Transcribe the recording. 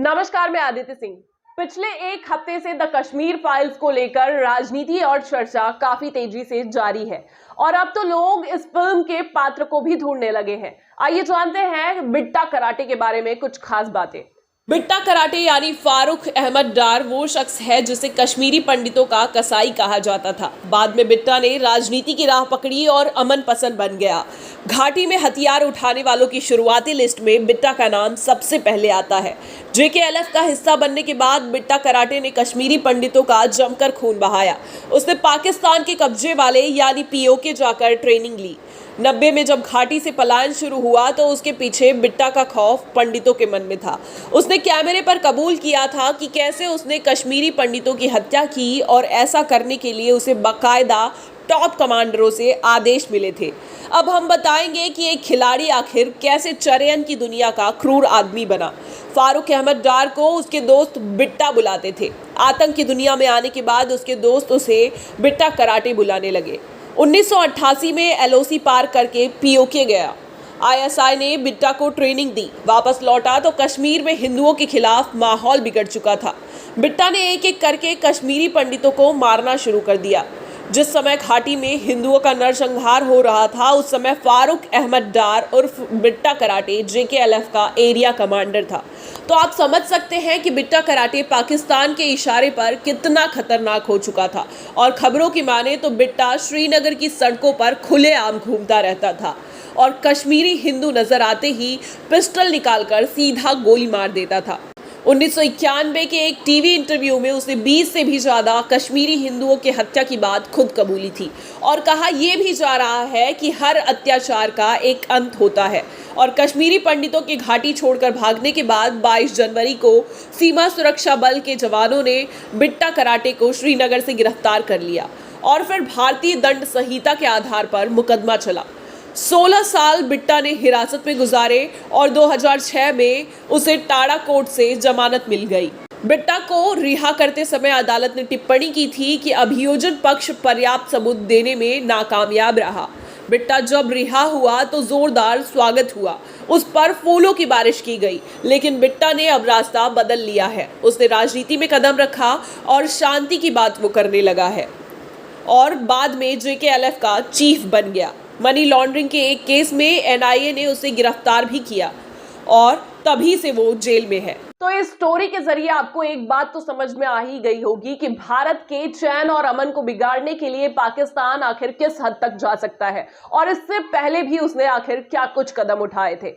नमस्कार, मैं आदित्य सिंह। पिछले एक हफ्ते से द कश्मीर फाइल्स को लेकर राजनीति और चर्चा काफी तेजी से जारी है और अब तो लोग इस फिल्म के पात्र को भी ढूंढने लगे हैं। आइए जानते हैं बिट्टा कराटे के बारे में कुछ खास बातें। बिट्टा कराटे यानी फारूक अहमद डार वो शख्स है जिसे कश्मीरी पंडितों का कसाई कहा जाता था। बाद में बिट्टा ने राजनीति की राह पकड़ी और अमन पसंद बन गया। घाटी में हथियार उठाने वालों की शुरुआती लिस्ट में बिट्टा का नाम सबसे पहले आता है। JKLF का हिस्सा बनने के बाद बिट्टा कराटे ने कश्मीरी पंडितों का जमकर खून बहाया। उसने पाकिस्तान के कब्जे वाले यानी POK जाकर ट्रेनिंग ली। 90 में जब घाटी से पलायन शुरू हुआ तो उसके पीछे बिट्टा का खौफ पंडितों के मन में था। उसने कैमरे पर कबूल किया था कि कैसे उसने कश्मीरी पंडितों की हत्या की और ऐसा करने के लिए उसे बाकायदा टॉप कमांडरों से आदेश मिले थे। अब हम बताएंगे कि एक खिलाड़ी आखिर कैसे चरयन की दुनिया का क्रूर आदमी बना। फारूक अहमद डार को उसके दोस्त बिट्टा बुलाते थे। आतंक की दुनिया में आने के बाद उसके दोस्त उसे बिट्टा कराटे बुलाने लगे। 1988 में LOC पार करके POK गया। ISI ने बिट्टा को ट्रेनिंग दी। वापस लौटा तो कश्मीर में हिंदुओं के खिलाफ माहौल बिगड़ चुका था। बिट्टा ने एक एक करके कश्मीरी पंडितों को मारना शुरू कर दिया। जिस समय घाटी में हिंदुओं का नरसंहार हो रहा था उस समय फारूक अहमद डार उर्फ बिट्टा कराटे JKLF का एरिया कमांडर था। तो आप समझ सकते हैं कि बिट्टा कराटे पाकिस्तान के इशारे पर कितना खतरनाक हो चुका था। और खबरों की माने तो बिट्टा श्रीनगर की सड़कों पर खुलेआम घूमता रहता था और कश्मीरी हिंदू नजर आते ही पिस्टल निकालकर सीधा गोली मार देता था। 1991 के एक टीवी इंटरव्यू में उसने 20 से भी ज्यादा कश्मीरी हिंदुओं की हत्या की बात खुद कबूली थी और कहा यह भी जा रहा है कि हर अत्याचार का एक अंत होता है। और कश्मीरी पंडितों की घाटी छोड़कर भागने के बाद 22 जनवरी को सीमा सुरक्षा बल के जवानों ने बिट्टा कराटे को श्रीनगर से गिरफ्तार कर लिया और फिर भारतीय दंड संहिता के आधार पर मुकदमा चला। 16 साल बिट्टा ने हिरासत में गुजारे और 2006 में उसे टाड़ा कोर्ट से जमानत मिल गई। बिट्टा को रिहा करते समय अदालत ने टिप्पणी की थी कि अभियोजन पक्ष पर्याप्त सबूत देने में नाकामयाब रहा। बिट्टा जब रिहा हुआ तो जोरदार स्वागत हुआ। उस पर फूलों की बारिश की गई, लेकिन बिट्टा ने अब रास्ता बदल लिया है। उसने राजनीति में कदम रखा और शांति की बात वो करने लगा है और बाद में JKLF का चीफ बन गया। मनी लॉन्ड्रिंग के एक केस में NIA ने उसे गिरफ्तार भी किया और तभी से वो जेल में है। तो इस स्टोरी के जरिए आपको एक बात तो समझ में आ ही गई होगी कि भारत के चैन और अमन को बिगाड़ने के लिए पाकिस्तान आखिर किस हद तक जा सकता है और इससे पहले भी उसने आखिर क्या कुछ कदम उठाए थे।